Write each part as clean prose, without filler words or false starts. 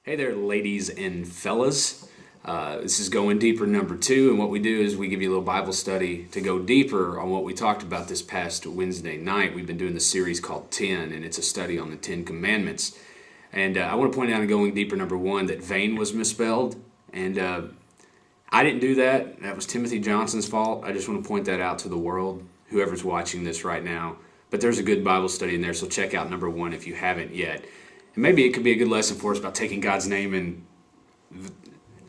Hey there, ladies and fellas. This is Going Deeper number 2, and what we do is we give you a little Bible study to go deeper on what we talked about this past Wednesday night. We've been doing the series called 10, and it's a study on the 10 Commandments. And I want to point out in Going Deeper number 1 that vain was misspelled, and I didn't do that. That was Timothy Johnson's fault. I just want to point that out to the world, whoever's watching this right now. But there's a good Bible study in there, so check out number 1 if you haven't yet. And maybe it could be a good lesson for us about taking God's name and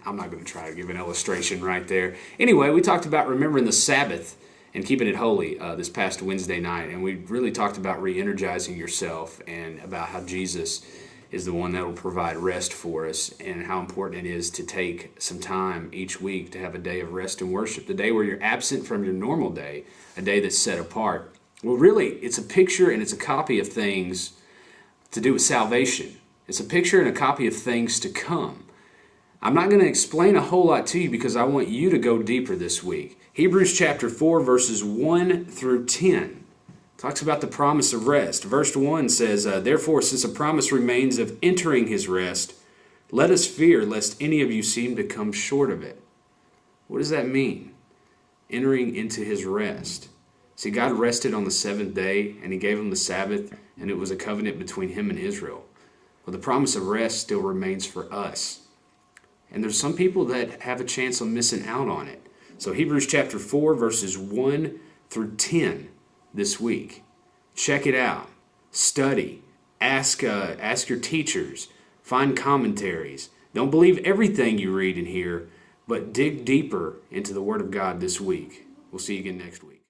I'm not going to try to give an illustration right there. Anyway, we talked about remembering the Sabbath and keeping it holy this past Wednesday night. And we really talked about re-energizing yourself and about how Jesus is the one that will provide rest for us and how important it is to take some time each week to have a day of rest and worship, the day where you're absent from your normal day, a day that's set apart. Well, really, it's a picture and it's a copy of things to do with salvation. It's a picture and a copy of things to come. I'm not going to explain a whole lot to you because I want you to go deeper this week. Hebrews chapter 4 verses 1 through 10 talks about the promise of rest. Verse 1 says, Therefore, since a promise remains of entering his rest, let us fear lest any of you seem to come short of it. What does that mean? Entering into his rest. See, God rested on the seventh day, and he gave him the Sabbath, and it was a covenant between him and Israel. Well, the promise of rest still remains for us. And there's some people that have a chance of missing out on it. So Hebrews chapter 4, verses 1 through 10 this week. Check it out. Study. Ask your teachers. Find commentaries. Don't believe everything you read in here, but dig deeper into the Word of God this week. We'll see you again next week.